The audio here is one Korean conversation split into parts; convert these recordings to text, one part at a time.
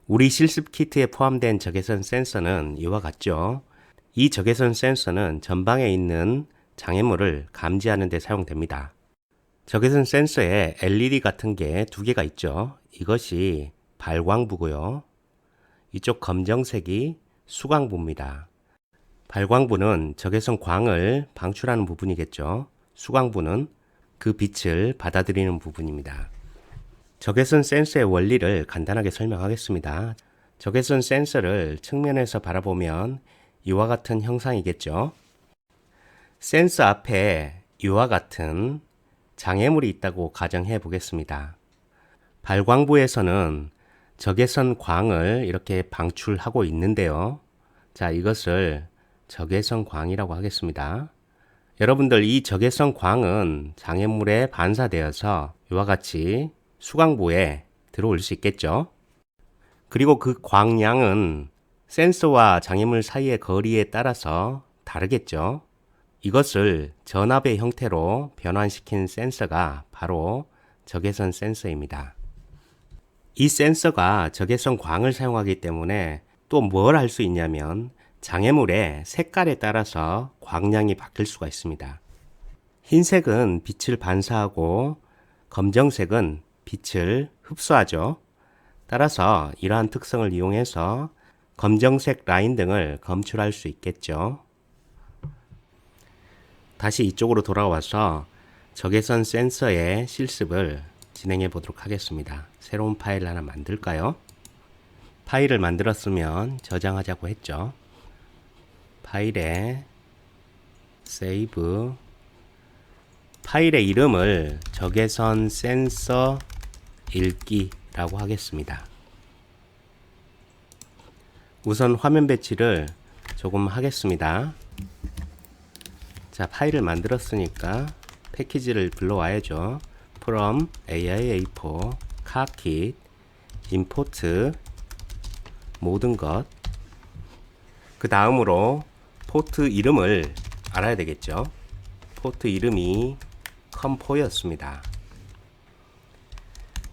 우리 실습 키트에 포함된 적외선 센서는 이와 같죠. 이 적외선 센서는 전방에 있는 장애물을 감지하는 데 사용됩니다. 적외선 센서에 LED 같은 게 두 개가 있죠. 이것이 발광부고요. 이쪽 검정색이 수광부입니다. 발광부는 적외선 광을 방출하는 부분이겠죠. 수광부는 그 빛을 받아들이는 부분입니다. 적외선 센서의 원리를 간단하게 설명하겠습니다. 적외선 센서를 측면에서 바라보면 이와 같은 형상이겠죠. 센서 앞에 이와 같은 장애물이 있다고 가정해 보겠습니다. 발광부에서는 적외선 광을 이렇게 방출하고 있는데요. 자, 이것을 적외선 광이라고 하겠습니다. 여러분들 이 적외선 광은 장애물에 반사되어서 이와 같이 수광부에 들어올 수 있겠죠. 그리고 그 광량은 센서와 장애물 사이의 거리에 따라서 다르겠죠. 이것을 전압의 형태로 변환시킨 센서가 바로 적외선 센서입니다. 이 센서가 적외선 광을 사용하기 때문에 또 뭘 할 수 있냐면 장애물의 색깔에 따라서 광량이 바뀔 수가 있습니다. 흰색은 빛을 반사하고 검정색은 빛을 흡수하죠. 따라서 이러한 특성을 이용해서 검정색 라인 등을 검출할 수 있겠죠. 다시 이쪽으로 돌아와서 적외선 센서의 실습을 진행해 보도록 하겠습니다. 새로운 파일 하나 만들까요? 파일을 만들었으면 저장하자고 했죠. 파일에 세이브, 파일의 이름을 적외선 센서 읽기라고 하겠습니다. 우선 화면 배치를 조금 하겠습니다. 자, 파일을 만들었으니까 패키지를 불러와야죠. from AIA4 카킷 import 모든 것, 그 다음으로 포트 이름을 알아야 되겠죠. 포트 이름이 컴포였습니다.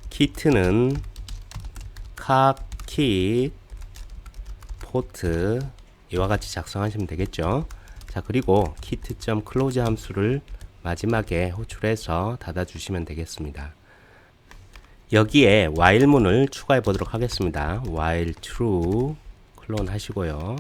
키트는 카킷 포트 이와 같이 작성하시면 되겠죠. 자, 그리고 kit.close 함수를 마지막에 호출해서 닫아주시면 되겠습니다. 여기에 while문을 추가해 보도록 하겠습니다. while true 클론 하시고요.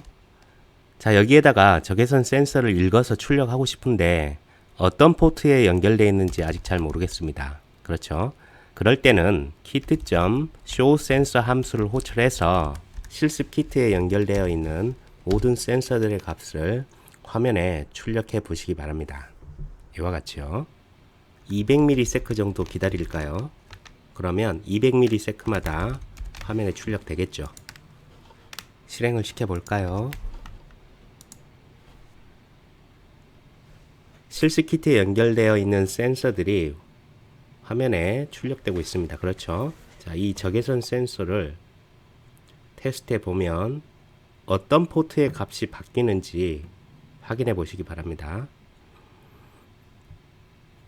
자, 여기에다가 적외선 센서를 읽어서 출력하고 싶은데 어떤 포트에 연결되어 있는지 아직 잘 모르겠습니다. 그렇죠? 그럴 때는 kit.showSensor 함수를 호출해서 실습 키트에 연결되어 있는 모든 센서들의 값을 화면에 출력해 보시기 바랍니다. 이와 같이요. 200ms 정도 기다릴까요? 그러면 200ms마다 화면에 출력되겠죠. 실행을 시켜 볼까요? 실습 키트에 연결되어 있는 센서들이 화면에 출력되고 있습니다. 그렇죠? 자, 이 적외선 센서를 테스트해 보면 어떤 포트의 값이 바뀌는지 확인해 보시기 바랍니다.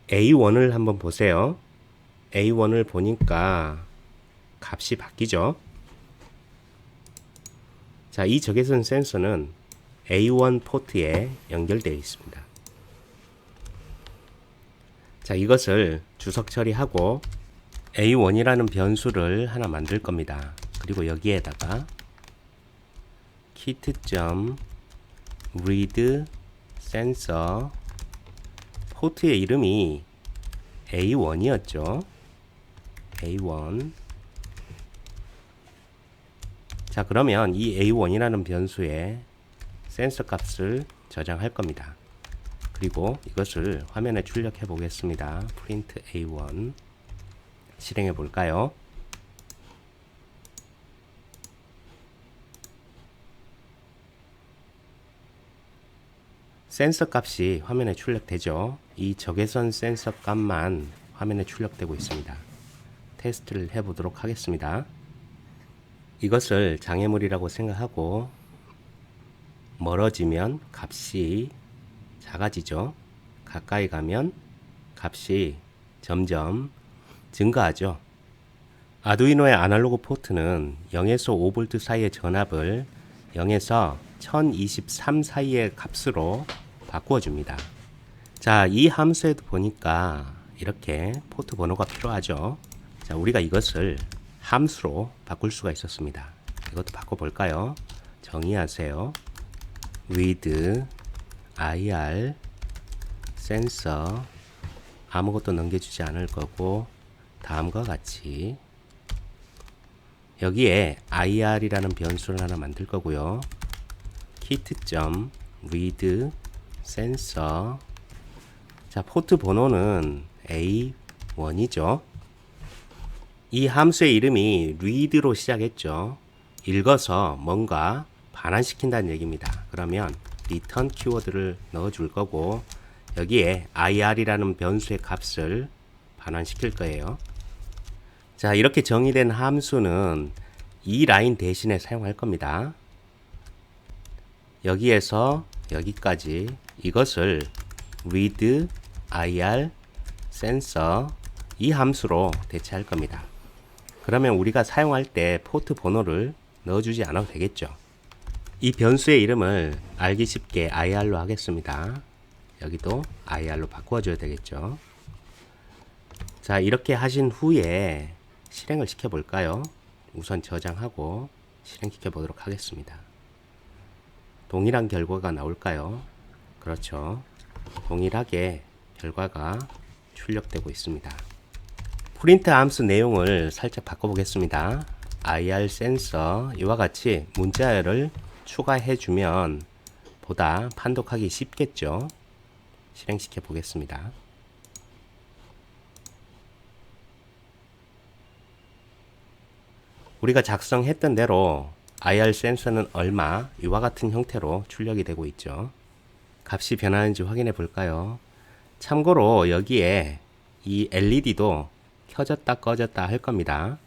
A1을 한번 보세요. A1을 보니까 값이 바뀌죠. 자, 이 적외선 센서는 A1 포트에 연결되어 있습니다. 자, 이것을 주석 처리하고 A1이라는 변수를 하나 만들 겁니다. 그리고 여기에다가 kit.read sensor 포트의 이름이 A1이었죠. A1. 자, 그러면 이 A1이라는 변수에 센서 값을 저장할 겁니다. 그리고 이것을 화면에 출력해 보겠습니다. print A1 실행해 볼까요? 센서 값이 화면에 출력되죠. 이 적외선 센서 값만 화면에 출력되고 있습니다. 테스트를 해보도록 하겠습니다. 이것을 장애물이라고 생각하고 멀어지면 값이 작아지죠. 가까이 가면 값이 점점 증가하죠. 아두이노의 아날로그 포트는 0에서 5V 사이의 전압을 0에서 1023 사이의 값으로 바꾸어 줍니다. 자, 이 함수에도 보니까 이렇게 포트 번호가 필요하죠. 자, 우리가 이것을 함수로 바꿀 수가 있었습니다. 이것도 바꿔볼까요? 정의하세요. with IR 센서 아무것도 넘겨주지 않을 거고 다음과 같이 여기에 IR이라는 변수를 하나 만들 거고요. kit.read sensor. 자, 포트 번호는 A1이죠. 이 함수의 이름이 read로 시작했죠. 읽어서 뭔가 반환시킨다는 얘기입니다. 그러면 return 키워드를 넣어줄 거고 여기에 IR이라는 변수의 값을 반환시킬 거예요. 자, 이렇게 정의된 함수는 이 라인 대신에 사용할 겁니다. 여기에서 여기까지 이것을 read IR sensor 이 함수로 대체할 겁니다. 그러면 우리가 사용할 때 포트 번호를 넣어주지 않아도 되겠죠. 이 변수의 이름을 알기 쉽게 IR로 하겠습니다. 여기도 IR로 바꿔줘야 되겠죠. 자, 이렇게 하신 후에 실행을 시켜볼까요? 우선 저장하고 실행시켜 보도록 하겠습니다. 동일한 결과가 나올까요? 그렇죠. 동일하게 결과가 출력되고 있습니다. 프린트 함수 내용을 살짝 바꿔보겠습니다. IR 센서 이와 같이 문자열을 추가해 주면 보다 판독하기 쉽겠죠. 실행시켜 보겠습니다. 우리가 작성했던 대로 IR 센서는 얼마 이와 같은 형태로 출력이 되고 있죠. 값이 변하는지 확인해 볼까요? 참고로 여기에 이 LED도 켜졌다 꺼졌다 할 겁니다.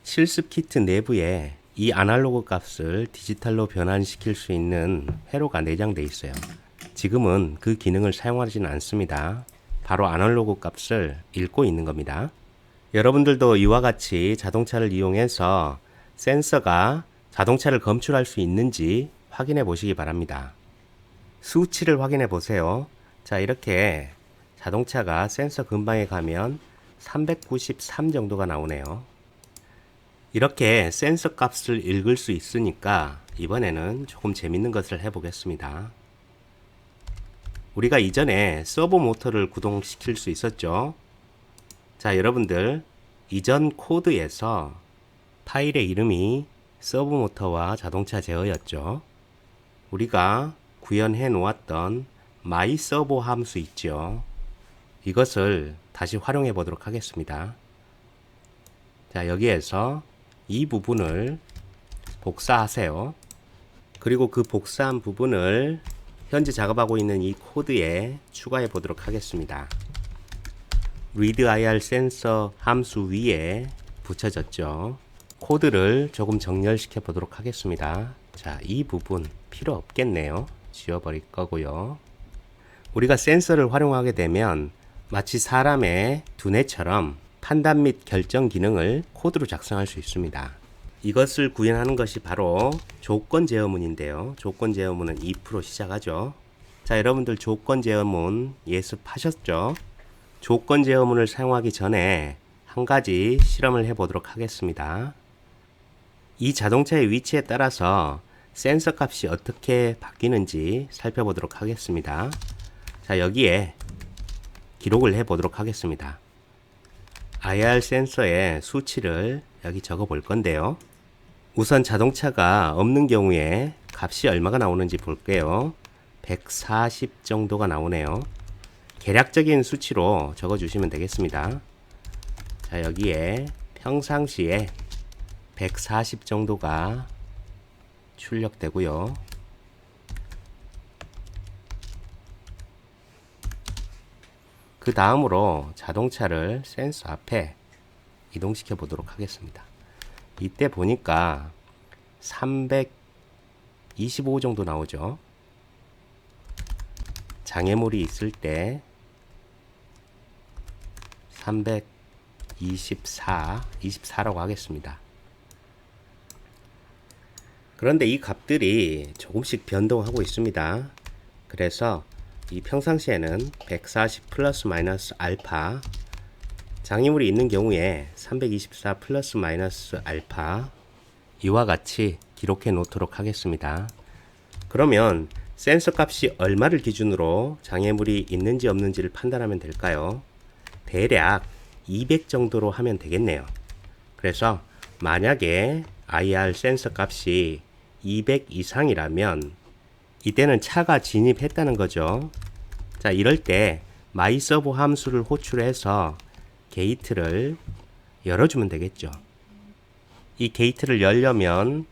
실습 키트 내부에 이 아날로그 값을 디지털로 변환시킬 수 있는 회로가 내장되어 있어요. 지금은 그 기능을 사용하지는 않습니다. 바로 아날로그 값을 읽고 있는 겁니다. 여러분들도 이와 같이 자동차를 이용해서 센서가 자동차를 검출할 수 있는지 확인해 보시기 바랍니다. 수치를 확인해 보세요. 자, 이렇게 자동차가 센서 근방에 가면 393 정도가 나오네요. 이렇게 센서 값을 읽을 수 있으니까 이번에는 조금 재밌는 것을 해보겠습니다. 우리가 이전에 서보 모터를 구동시킬 수 있었죠. 자, 여러분들 이전 코드에서 파일의 이름이 서브 모터와 자동차 제어였죠. 우리가 구현해 놓았던 my servo 함수 있죠. 이것을 다시 활용해 보도록 하겠습니다. 자, 여기에서 이 부분을 복사하세요. 그리고 그 복사한 부분을 현재 작업하고 있는 이 코드에 추가해 보도록 하겠습니다. readIR 센서 함수 위에 붙여졌죠. 코드를 조금 정렬시켜 보도록 하겠습니다. 자, 이 부분 필요 없겠네요. 지워버릴 거고요. 우리가 센서를 활용하게 되면 마치 사람의 두뇌처럼 판단 및 결정 기능을 코드로 작성할 수 있습니다. 이것을 구현하는 것이 바로 조건 제어문인데요. 조건 제어문은 if로 시작하죠. 자, 여러분들 조건 제어문 예습하셨죠? 조건 제어문을 사용하기 전에 한 가지 실험을 해보도록 하겠습니다. 이 자동차의 위치에 따라서 센서 값이 어떻게 바뀌는지 살펴보도록 하겠습니다. 자, 여기에 기록을 해보도록 하겠습니다. IR 센서의 수치를 여기 적어 볼 건데요. 우선 자동차가 없는 경우에 값이 얼마가 나오는지 볼게요. 140 정도가 나오네요. 계략적인 수치로 적어 주시면 되겠습니다. 자, 여기에 평상시에 140 정도가 출력되고요. 그 다음으로 자동차를 센서 앞에 이동시켜 보도록 하겠습니다. 이때 보니까 325 정도 나오죠. 장애물이 있을 때 24라고 하겠습니다. 그런데 이 값들이 조금씩 변동하고 있습니다. 그래서 이 평상시에는 140 플러스 마이너스 알파, 장애물이 있는 경우에 324 플러스 마이너스 알파, 이와 같이 기록해 놓도록 하겠습니다. 그러면 센서 값이 얼마를 기준으로 장애물이 있는지 없는지를 판단하면 될까요? 대략 200 정도로 하면 되겠네요. 그래서 만약에 IR 센서 값이 200 이상이라면 이때는 차가 진입했다는 거죠. 자, 이럴 때 myServo 함수를 호출해서 게이트를 열어주면 되겠죠. 이 게이트를 열려면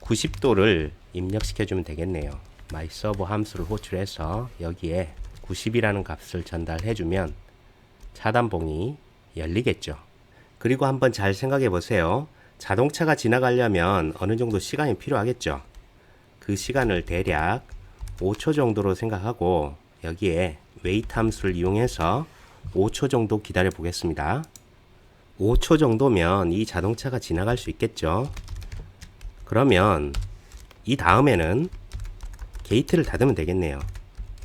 90도를 입력시켜주면 되겠네요. myServo 함수를 호출해서 여기에 90이라는 값을 전달해주면 차단봉이 열리겠죠. 그리고 한번 잘 생각해 보세요. 자동차가 지나가려면 어느 정도 시간이 필요하겠죠. 그 시간을 대략 5초 정도로 생각하고 여기에 wait 함수를 이용해서 5초 정도 기다려 보겠습니다. 5초 정도면 이 자동차가 지나갈 수 있겠죠. 그러면 이 다음에는 게이트를 닫으면 되겠네요.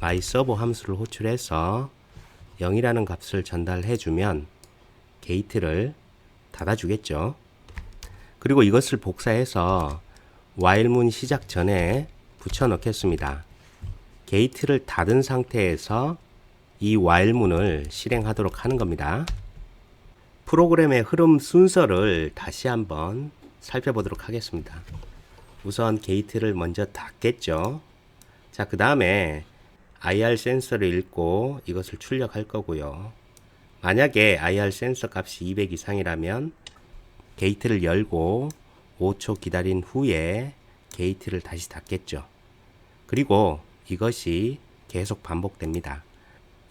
myServo 함수를 호출해서 0이라는 값을 전달해 주면 게이트를 닫아주겠죠. 그리고 이것을 복사해서 while문 시작 전에 붙여 넣겠습니다. 게이트를 닫은 상태에서 이 while문을 실행하도록 하는 겁니다. 프로그램의 흐름 순서를 다시 한번 살펴보도록 하겠습니다. 우선 게이트를 먼저 닫겠죠. 자, 그 다음에 IR 센서를 읽고 이것을 출력할 거고요. 만약에 IR 센서 값이 200 이상이라면 게이트를 열고 5초 기다린 후에 게이트를 다시 닫겠죠. 그리고 이것이 계속 반복됩니다.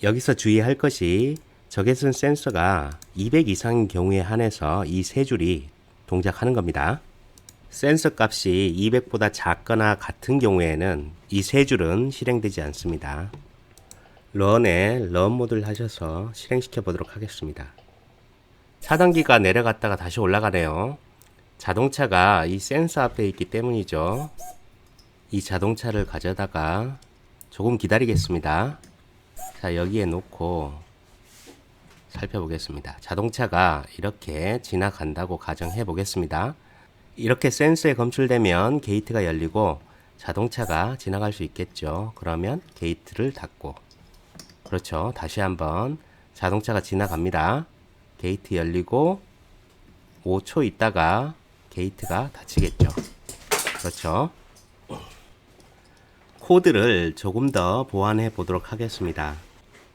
여기서 주의할 것이 적외선 센서가 200 이상인 경우에 한해서 이 세 줄이 동작하는 겁니다. 센서 값이 200보다 작거나 같은 경우에는 이 세 줄은 실행되지 않습니다. 런에 런 모드를 하셔서 실행시켜 보도록 하겠습니다. 차단기가 내려갔다가 다시 올라가네요. 자동차가 이 센서 앞에 있기 때문이죠. 이 자동차를 가져다가 조금 기다리겠습니다. 자, 여기에 놓고 살펴보겠습니다. 자동차가 이렇게 지나간다고 가정해 보겠습니다. 이렇게 센서에 검출되면 게이트가 열리고 자동차가 지나갈 수 있겠죠. 그러면 게이트를 닫고, 그렇죠. 다시 한번 자동차가 지나갑니다. 게이트 열리고 5초 있다가 게이트가 닫히겠죠. 그렇죠. 코드를 조금 더 보완해 보도록 하겠습니다.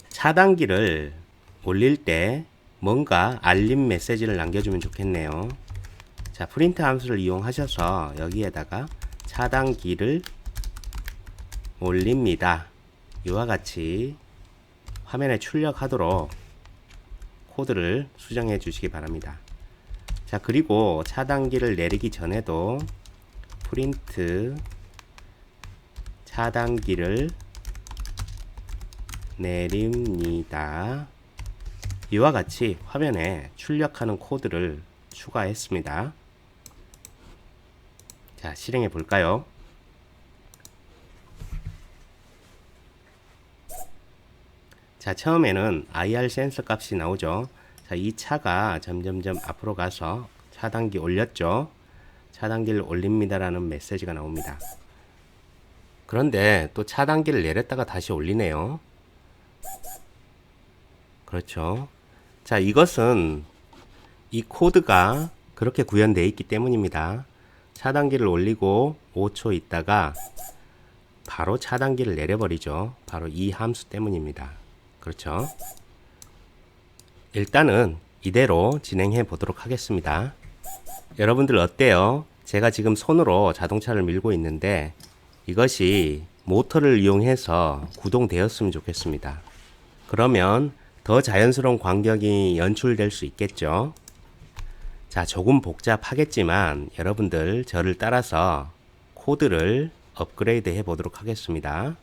차단기를 올릴 때 뭔가 알림 메시지를 남겨주면 좋겠네요. 자, 프린트 함수를 이용하셔서 여기에다가 차단기를 올립니다. 이와 같이 화면에 출력하도록 코드를 수정해 주시기 바랍니다. 자, 그리고 차단기를 내리기 전에도 프린트 차단기를 내립니다. 이와 같이 화면에 출력하는 코드를 추가했습니다. 자, 실행해 볼까요? 자, 처음에는 IR 센서 값이 나오죠. 자, 이 차가 점점점 앞으로 가서 차단기 올렸죠. 차단기를 올립니다라는 메시지가 나옵니다. 그런데 또 차단기를 내렸다가 다시 올리네요. 그렇죠. 자, 이것은 이 코드가 그렇게 구현되어 있기 때문입니다. 차단기를 올리고 5초 있다가 바로 차단기를 내려버리죠. 바로 이 함수 때문입니다. 그렇죠. 일단은 이대로 진행해 보도록 하겠습니다. 여러분들 어때요? 제가 지금 손으로 자동차를 밀고 있는데 이것이 모터를 이용해서 구동되었으면 좋겠습니다. 그러면 더 자연스러운 광경이 연출될 수 있겠죠. 자, 조금 복잡하겠지만 여러분들 저를 따라서 코드를 업그레이드 해 보도록 하겠습니다.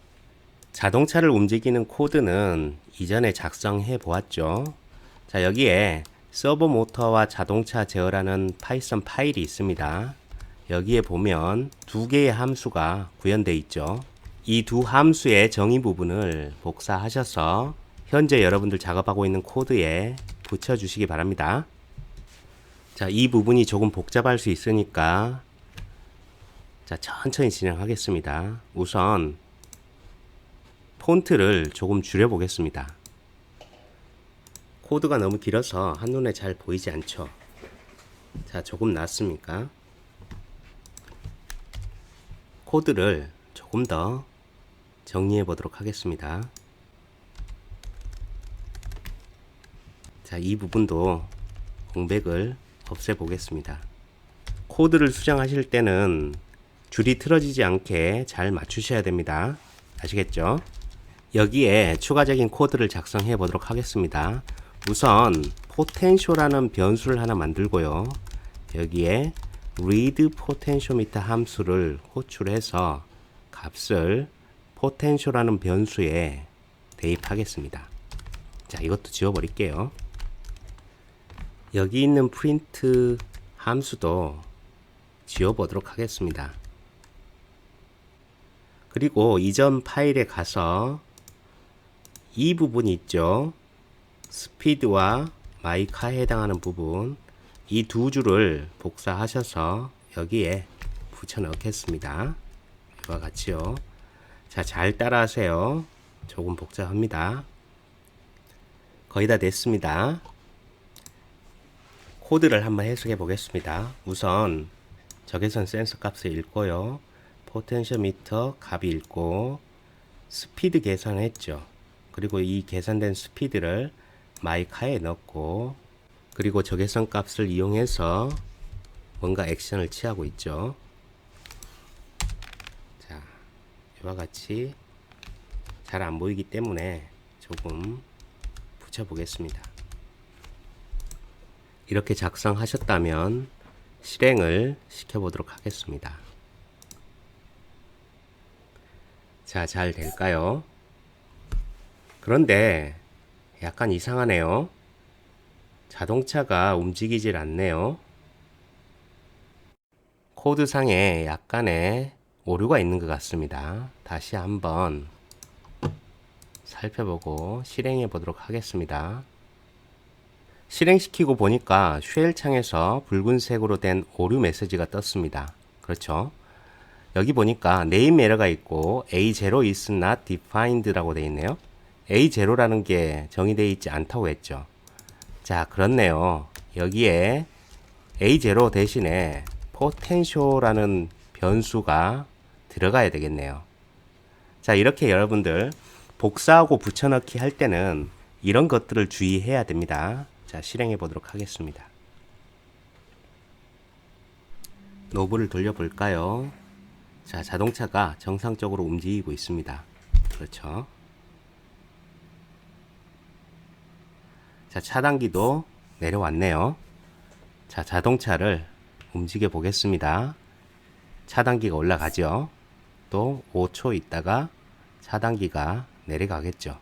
자동차를 움직이는 코드는 이전에 작성해 보았죠. 자, 여기에 서버 모터와 자동차 제어라는 파이썬 파일이 있습니다. 여기에 보면 두 개의 함수가 구현되어 있죠. 이 두 함수의 정의 부분을 복사하셔서 현재 여러분들 작업하고 있는 코드에 붙여주시기 바랍니다. 자, 이 부분이 조금 복잡할 수 있으니까 자, 천천히 진행하겠습니다. 우선 폰트를 조금 줄여 보겠습니다. 코드가 너무 길어서 한눈에 잘 보이지 않죠. 자, 조금 낫습니까? 코드를 조금 더 정리해 보도록 하겠습니다. 자, 이 부분도 공백을 없애 보겠습니다. 코드를 수정하실 때는 줄이 틀어지지 않게 잘 맞추셔야 됩니다. 아시겠죠? 여기에 추가적인 코드를 작성해 보도록 하겠습니다. 우선 potential라는 변수를 하나 만들고요. 여기에 read potentiometer 함수를 호출해서 값을 potential라는 변수에 대입하겠습니다. 자, 이것도 지워버릴게요. 여기 있는 print 함수도 지워보도록 하겠습니다. 그리고 이전 파일에 가서 이 부분이 있죠. 스피드와 마이카에 해당하는 부분, 이 두 줄을 복사하셔서 여기에 붙여 넣겠습니다. 이와 같이요. 자, 잘 따라하세요. 조금 복잡합니다. 거의 다 됐습니다. 코드를 한번 해석해 보겠습니다. 우선 적외선 센서 값을 읽고요. 포텐시오미터 값이 읽고 스피드 계산했죠. 그리고 이 계산된 스피드를 마이카에 넣고 그리고 적외선 값을 이용해서 뭔가 액션을 취하고 있죠. 자, 이와 같이 잘 안 보이기 때문에 조금 붙여 보겠습니다. 이렇게 작성하셨다면 실행을 시켜보도록 하겠습니다. 자, 잘 될까요? 그런데 약간 이상하네요. 자동차가 움직이질 않네요. 코드상에 약간의 오류가 있는 것 같습니다. 다시 한번 살펴보고 실행해 보도록 하겠습니다. 실행시키고 보니까 쉘 창에서 붉은색으로 된 오류 메시지가 떴습니다. 그렇죠? 여기 보니까 name 에러가 있고 A0 is not defined 라고 되어 있네요. A0라는 게 정의되어 있지 않다고 했죠. 자, 그렇네요. 여기에 A0 대신에 potential라는 변수가 들어가야 되겠네요. 자, 이렇게 여러분들 복사하고 붙여넣기 할 때는 이런 것들을 주의해야 됩니다. 자, 실행해 보도록 하겠습니다. 노브를 돌려볼까요? 자, 자동차가 정상적으로 움직이고 있습니다. 그렇죠? 자, 차단기도 내려왔네요. 자, 자동차를 움직여 보겠습니다. 차단기가 올라가죠. 또 5초 있다가 차단기가 내려가겠죠.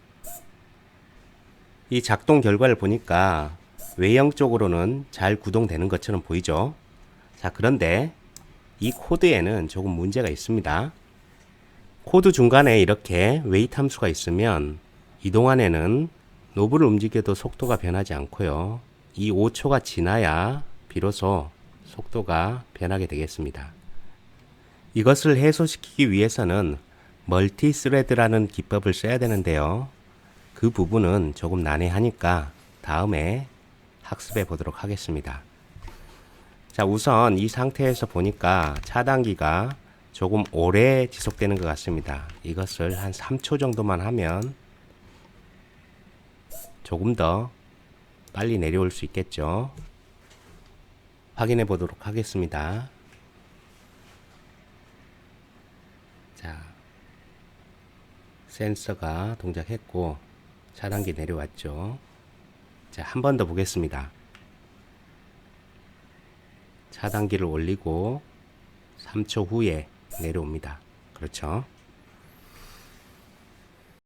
이 작동 결과를 보니까 외형적으로는 잘 구동되는 것처럼 보이죠. 자, 그런데 이 코드에는 조금 문제가 있습니다. 코드 중간에 이렇게 웨이트 함수가 있으면 이동안에는 노브를 움직여도 속도가 변하지 않고요. 이 5초가 지나야 비로소 속도가 변하게 되겠습니다. 이것을 해소시키기 위해서는 멀티스레드라는 기법을 써야 되는데요. 그 부분은 조금 난해하니까 다음에 학습해 보도록 하겠습니다. 자, 우선 이 상태에서 보니까 차단기가 조금 오래 지속되는 것 같습니다. 이것을 한 3초 정도만 하면 조금 더 빨리 내려올 수 있겠죠. 확인해 보도록 하겠습니다. 자, 센서가 동작했고 차단기 내려왔죠. 자, 한 번 더 보겠습니다. 차단기를 올리고 3초 후에 내려옵니다. 그렇죠?